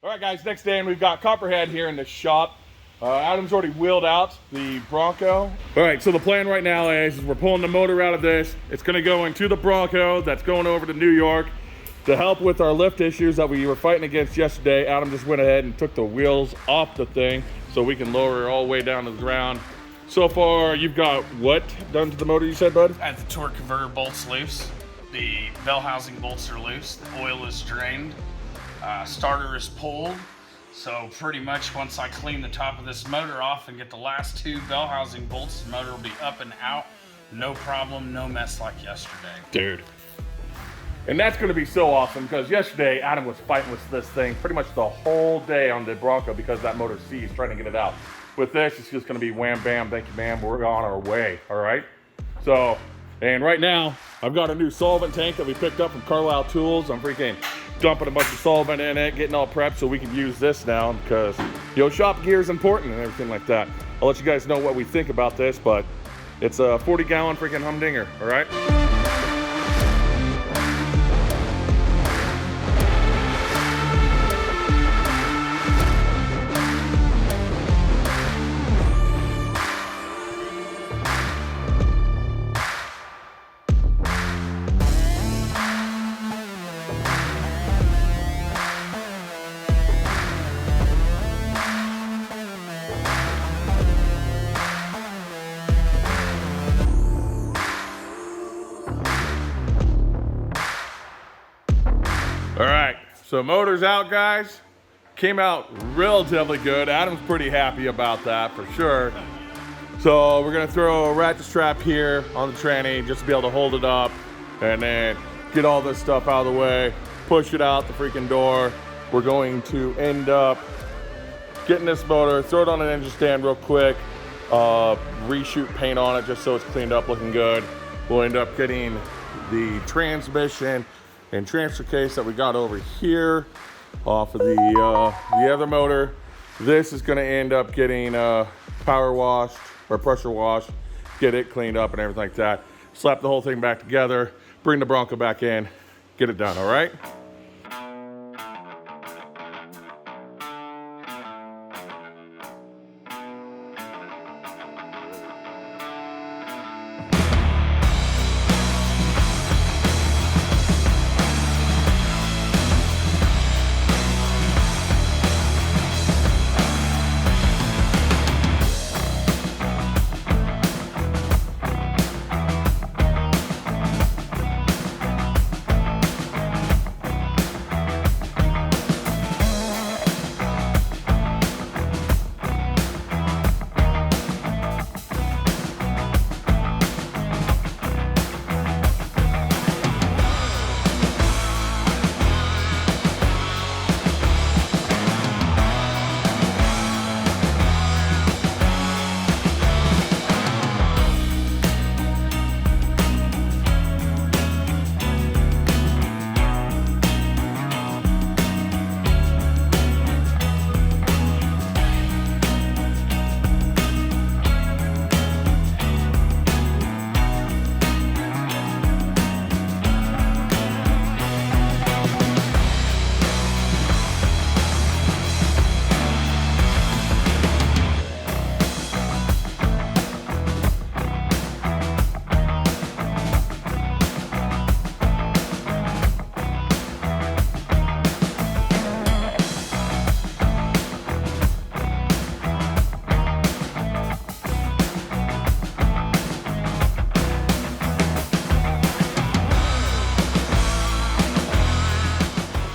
All right, guys, next day, and we've got Copperhead here in the shop. Adam's already wheeled out the Bronco. All right, so the plan right now is we're pulling the motor out of this. It's gonna go into the Bronco that's going over to New York to help with our lift issues that we were fighting against yesterday. Adam just went ahead and took the wheels off the thing so we can lower it all the way down to the ground. So far, you've got what done to the motor, you said, bud? I have the torque converter bolts loose. The bell housing bolts are loose. The oil is drained. Starter is pulled. So pretty much once I clean the top of this motor off and get the last two bell housing bolts, the motor will be up and out. No problem, no mess like yesterday. Dude. And that's gonna be so awesome because yesterday Adam was fighting with this thing pretty much the whole day on the Bronco because that motor seized trying to get it out. With this, it's just gonna be wham, bam, thank you, ma'am, we're on our way, all right? So, and right now, I've got a new solvent tank that we picked up from Carlisle Tools. I'm freaking dumping a bunch of solvent in it, getting all prepped so we can use this now because, you know, shop gear is important and everything like that. I'll let you guys know what we think about this, but it's a 40-gallon freaking humdinger, all right? All right, so motor's out, guys. Came out relatively good. Adam's pretty happy about that for sure. So we're gonna throw a ratchet strap here on the tranny just to be able to hold it up and then get all this stuff out of the way, push it out the freaking door. We're going to end up getting this motor, throw it on an engine stand real quick, reshoot paint on it just so it's cleaned up, looking good. We'll end up getting the transmission and transfer case that we got over here off of the other motor. This is gonna end up getting power washed or pressure washed, get it cleaned up and everything like that. Slap the whole thing back together, bring the Bronco back in, get it done, all right?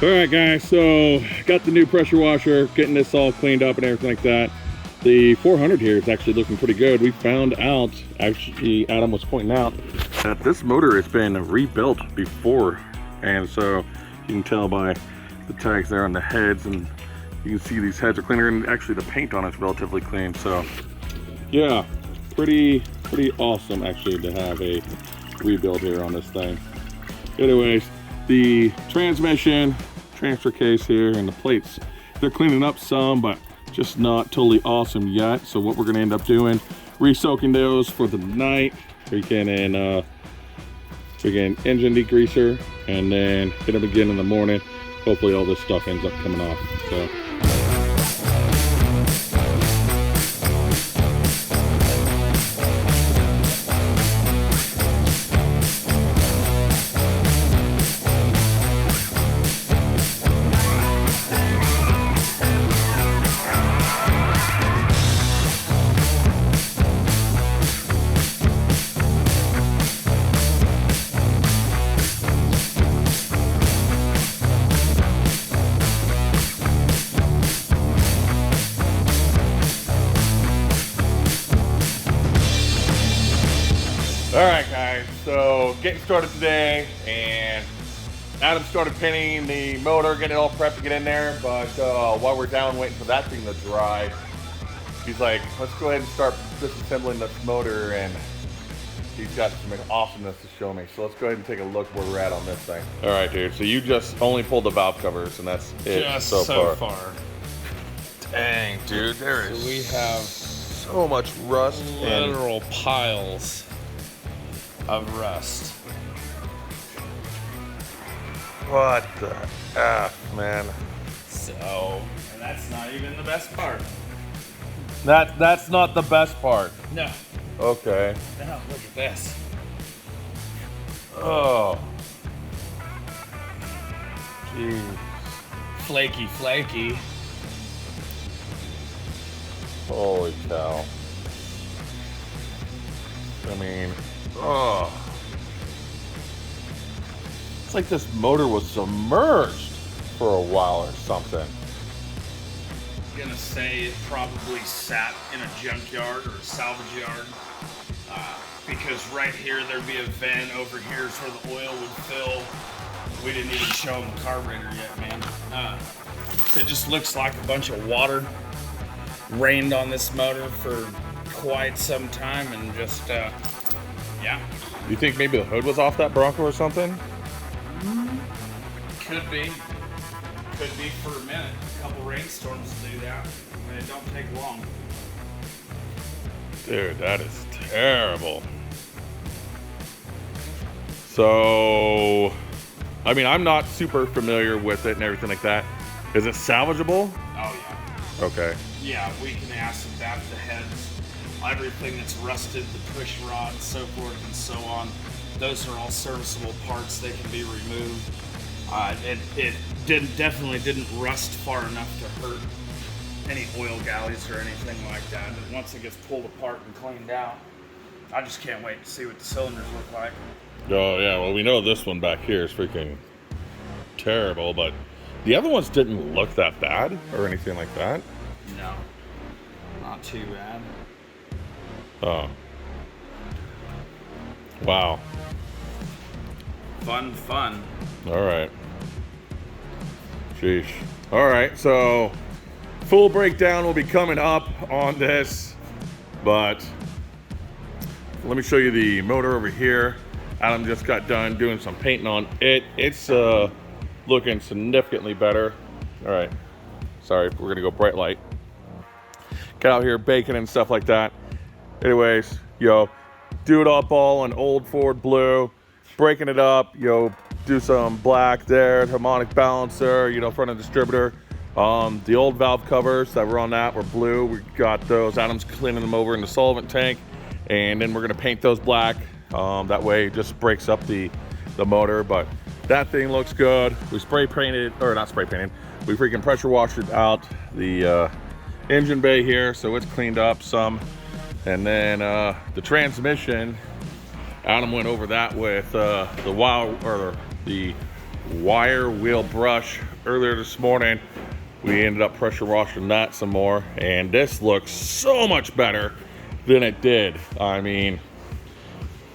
All right, guys, so got the new pressure washer, getting this all cleaned up and everything like that. The 400 here is actually looking pretty good. We found out, actually, Adam was pointing out that this motor has been rebuilt before. And so you can tell by the tags there on the heads, and you can see these heads are cleaner, and actually the paint on it's relatively clean. So yeah, pretty awesome actually to have a rebuild here on this thing. Anyways, the transmission, transfer case here, and the plates, they're cleaning up some, but just not totally awesome yet. So what we're gonna end up doing, re-soaking those for the night, freaking engine degreaser, and then hit them again in the morning. hopefully all this stuff ends up coming off. So. All right, guys, so getting started today, and Adam started painting the motor, getting it all prepped to get in there, but while we're down waiting for that thing to dry, he's like, let's go ahead and start disassembling this motor, and he's got some awesomeness to show me. So let's go ahead and take a look where we're at on this thing. All right, dude, so you just only pulled the valve covers, and that's it Just so far. Dang, dude, there is So we have so much rust and literal piles of rust. what the F, man. So, and that's not even the best part. That's not the best part. No. Okay. No, look at this. Oh. Jeez. Flaky, flaky. Holy cow. I mean, oh. It's like this motor was submerged for a while or something. I'm gonna say it probably sat in a junkyard or a salvage yard. Because right here there'd be a vent, over here is where the oil would fill. We didn't even show them the carburetor yet, man. So it just looks like a bunch of water rained on this motor for quite some time, and just yeah. You think maybe the hood was off that Bronco or something? Could be for a minute. A couple rainstorms do that, and it don't take long. Dude, that is terrible. So, I mean, I'm not super familiar with it and everything like that. Is it salvageable? Oh yeah. Okay. Yeah, we can adapt the heads, everything that's rusted, the push rod, so forth and so on. Those are all serviceable parts. They can be removed. It definitely didn't rust far enough to hurt any oil galleys or anything like that. But once it gets pulled apart and cleaned out, I just can't wait to see what the cylinders look like. Oh yeah, well we know this one back here is freaking terrible, but the other ones didn't look that bad or anything like that. No, not too bad. Oh. Wow. Fun. All right. Sheesh. All right, so full breakdown will be coming up on this, but let me show you the motor over here. Adam just got done doing some painting on it. It's looking significantly better. All right, sorry, we're gonna go bright light. Get out here baking and stuff like that. Anyways, do it up all in old Ford blue, breaking it up, do some black there, harmonic balancer, front end distributor. The old valve covers that were on that were blue. We got those. Adam's cleaning them over in the solvent tank, and then we're gonna paint those black. That way it just breaks up the motor, but that thing looks good. We spray painted, or not spray painted, we freaking pressure washed out the engine bay here, so it's cleaned up some. And then the transmission, Adam went over that with the wire wheel brush earlier this morning. We ended up pressure washing that some more, and this looks so much better than it did. I mean,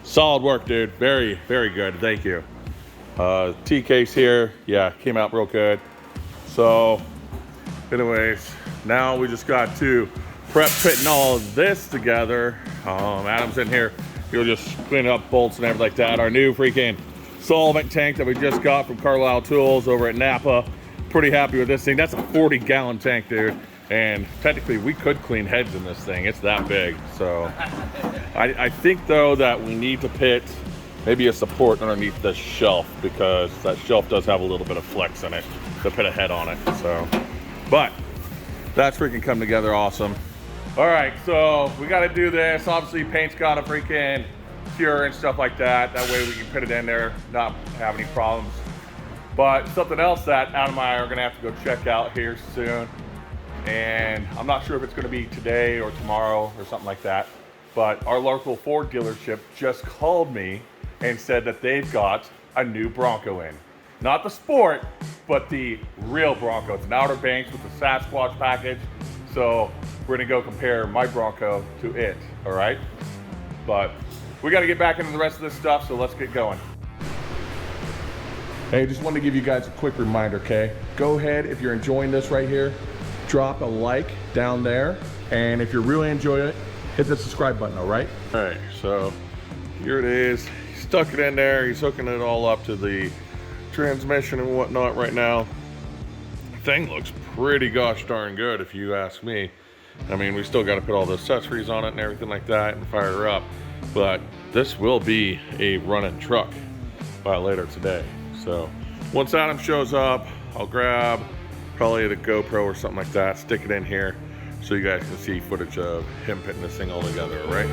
solid work, dude. Very, very good. Thank you. T-case here, yeah, came out real good. So, anyways, now we just got to prep fitting all of this together. Adam's in here. He'll just clean up bolts and everything like that. Our new freaking solvent tank that we just got from Carlisle Tools over at Napa. Pretty happy with this thing. That's a 40-gallon tank, dude. And technically, we could clean heads in this thing. It's that big. So, I think, though, that we need to put maybe a support underneath this shelf, because that shelf does have a little bit of flex in it. to put a head on it. So, but that's freaking come together awesome. All right, so we got to do this. Obviously, paint's got to freaking cure and stuff like that. That way we can put it in there, not have any problems. But something else that Adam and I are gonna have to go check out here soon. And I'm not sure if it's gonna be today or tomorrow or something like that. But our local Ford dealership just called me and said that they've got a new Bronco in. Not the Sport, but the real Bronco. It's an Outer Banks with the Sasquatch package. So we're gonna go compare my Bronco to it, all right? But we gotta get back into the rest of this stuff, so let's get going. Hey, just wanted to give you guys a quick reminder, okay? Go ahead, if you're enjoying this right here, drop a like down there. And if you're really enjoying it, hit the subscribe button, all right? All right, so here it is. He stuck it in there. He's hooking it all up to the transmission and whatnot right now. The thing looks pretty gosh darn good if you ask me. I mean, we still got to put all the accessories on it and everything like that and fire her up. But this will be a running truck by later today. So once Adam shows up, I'll grab probably the GoPro or something like that, stick it in here so you guys can see footage of him putting this thing all together, all right?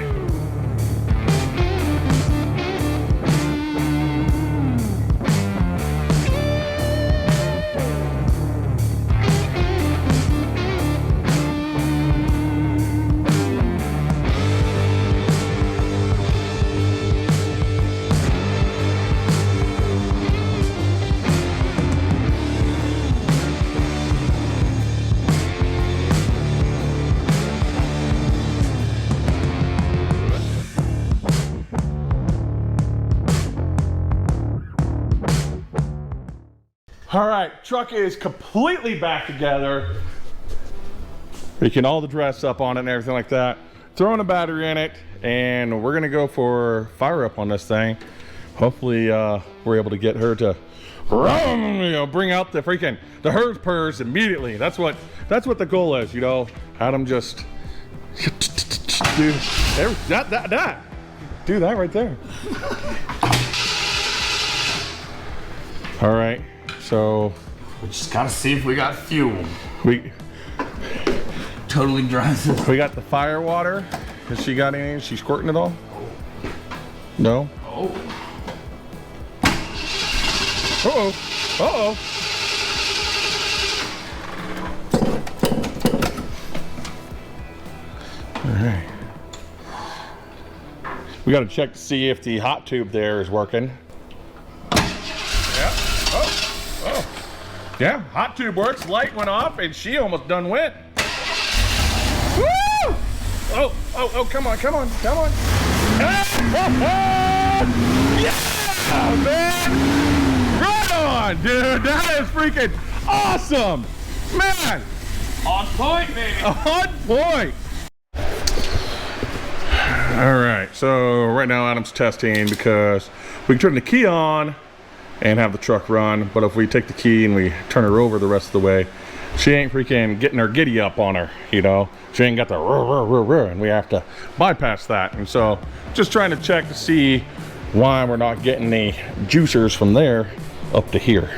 All right, truck is completely back together. You can all the dress up on it and everything like that. Throwing a battery in it, and we're gonna go for fire up on this thing. Hopefully we're able to get her to bring out the freaking hers purrs immediately. That's what the goal is, you know. Adam just do that. Do that right there. All right. So We just gotta see if we got fuel. we Totally dry. got the fire water. Has she got any? Is she squirting it all? No? Oh. Uh-oh. Uh-oh. All right. We gotta check to see if the hot tube there is working. Yeah, hot tube works. Light went off and she almost done went. Woo! Oh, come on. Yeah, man! Right on, dude. That is freaking awesome. Man! On point, baby. On point. All right, so right now Adam's testing because we can turn the key on and have the truck run, but if we take the key and we turn her over the rest of the way, she ain't freaking getting her giddy up on her, you know. She ain't got the and we have to bypass that. And so just trying to check to see why we're not getting the juicers from there up to here.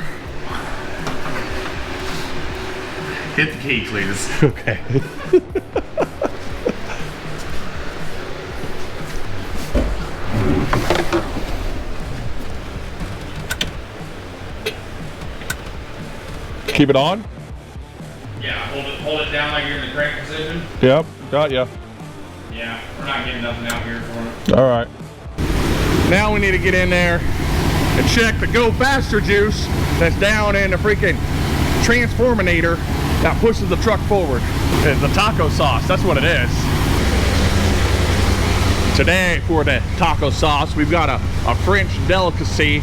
Hit the key, please. Okay. Keep it on? Yeah, hold it down like you're in the crank position. Yep, got ya. Yeah, we're not getting nothing out here for it. All right. Now we need to get in there and check the Go Faster juice that's down in the freaking transforminator that pushes the truck forward. It's the taco sauce, that's what it is. Today for the taco sauce, we've got a French delicacy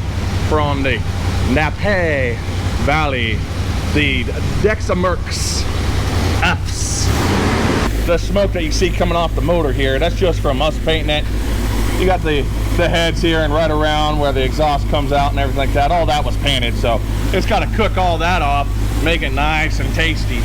from the Napa Valley, the Dexamerx F's. The smoke that you see coming off the motor here, that's just from us painting it. You got the heads here and right around where the exhaust comes out and everything like that. All that was painted, so it's got to cook all that off, make it nice and tasty.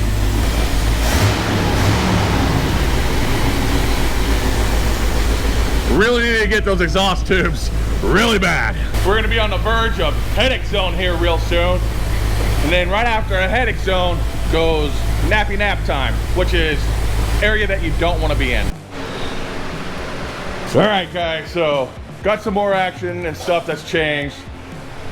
Really need to get those exhaust tubes really bad. We're gonna be on the verge of headache zone here real soon. And then right after a headache zone goes nappy nap time, which is area that you don't want to be in. All right, guys, so got some more action and stuff that's changed.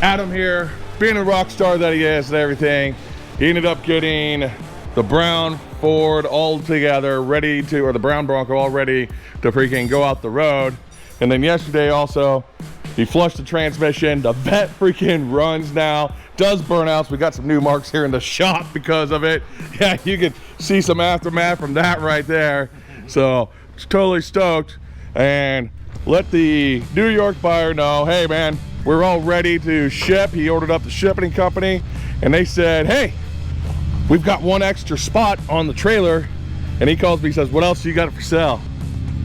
Adam here, being a rock star that he is and everything, he ended up getting the brown Ford all together, ready to, or the brown Bronco all ready to freaking go out the road. And then yesterday also, he flushed the transmission. The vet freaking runs now, does burnouts. We got some new marks here in the shop because of it. Yeah, you can see some aftermath from that right there. So, totally stoked. And let the New York buyer know, hey man, we're all ready to ship. He ordered up the shipping company and they said, hey, we've got one extra spot on the trailer. And he calls me, he says, what else you got for sale?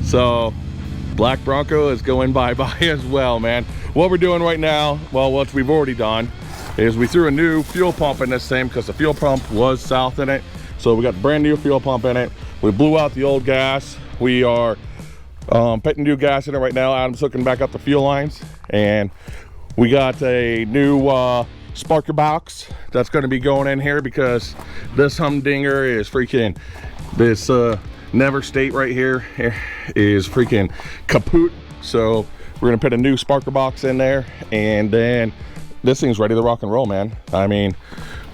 So Black Bronco is going bye-bye as well, man. What we're doing right now, well, what we've already done is we threw a new fuel pump in this thing because the fuel pump was south in it. So we got a brand new fuel pump in it. We blew out the old gas. We are putting new gas in it right now. Adam's hooking back up the fuel lines, and we got a new sparker box that's going to be going in here because this humdinger is freaking, this Never State right here is freaking kaput. So we're gonna put a new sparker box in there, and then this thing's ready to rock and roll, man. I mean,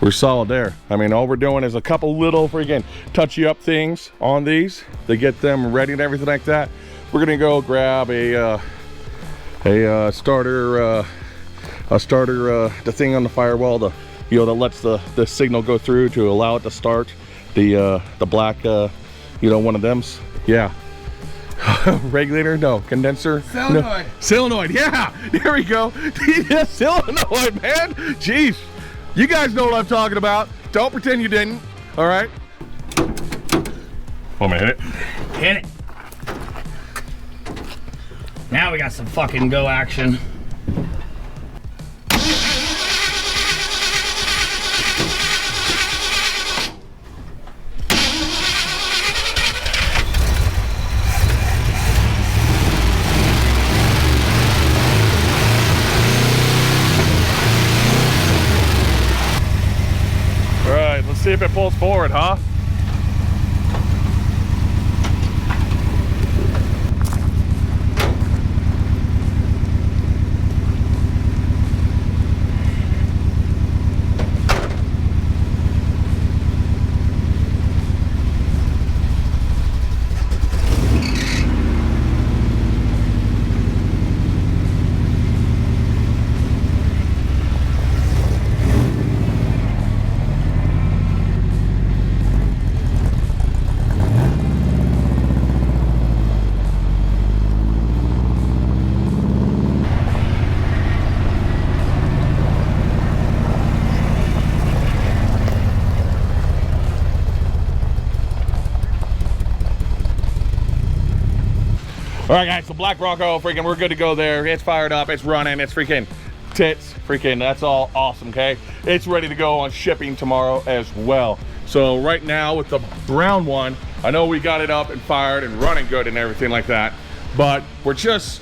we're solid there. I mean, all we're doing is a couple little freaking touchy up things on these to get them ready and everything like that. We're gonna go grab a starter, the thing on the firewall, that lets the signal go through to allow it to start. The black, one of them's, yeah. Regulator, no. Condenser, solenoid. No. Solenoid, yeah. There we go. Yeah, solenoid, man. Jeez, you guys know what I'm talking about. Don't pretend you didn't. All right. Want me to hit it? Hit it. Now we got some fucking go action. Let's see if it pulls forward, huh? All right, guys, so Black Bronco, freaking, we're good to go there. It's fired up, it's running, it's freaking tits, freaking, that's all awesome, okay? It's ready to go on shipping tomorrow as well. So right now with the brown one, I know we got it up and fired and running good and everything like that, but we're just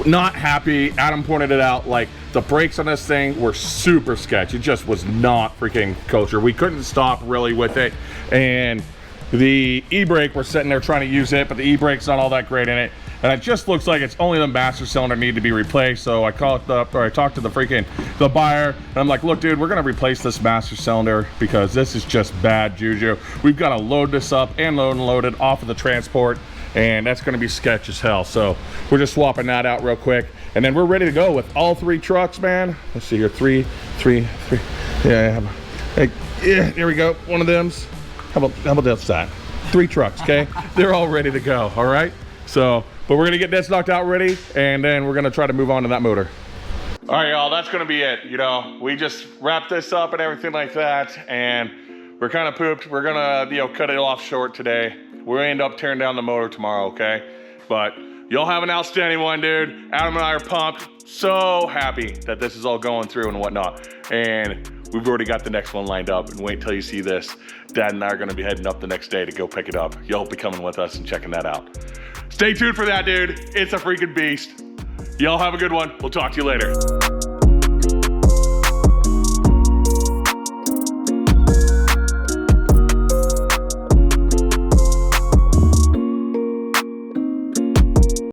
not happy. Adam pointed it out, like the brakes on this thing were super sketch. It just was not freaking kosher. We couldn't stop really with it. And the e-brake, we're sitting there trying to use it, but the e-brake's not all that great in it. And it just looks like it's only the master cylinder need to be replaced. So I called up, or I talked to the buyer, and I'm like, look, dude, we're gonna replace this master cylinder because this is just bad juju. We've got to load this up and load it off of the transport, and that's gonna be sketch as hell. So we're just swapping that out real quick, and then we're ready to go with all three trucks, man. Let's see here, three. Yeah, hey, yeah, here we go. One of them's. How about this side? 3 trucks, okay? They're all ready to go, all right? So, but we're gonna get this knocked out ready, and then we're gonna try to move on to that motor. All right, y'all, that's gonna be it. You know, we just wrapped this up and everything like that, and we're kind of pooped. We're gonna, cut it off short today. We'll end up tearing down the motor tomorrow, okay? But y'all have an outstanding one, dude. Adam and I are pumped. So happy that this is all going through and whatnot. And we've already got the next one lined up, and wait till you see this. Dad and I are gonna be heading up the next day to go pick it up. Y'all be coming with us and checking that out. Stay tuned for that, dude. It's a freaking beast. Y'all have a good one. We'll talk to you later.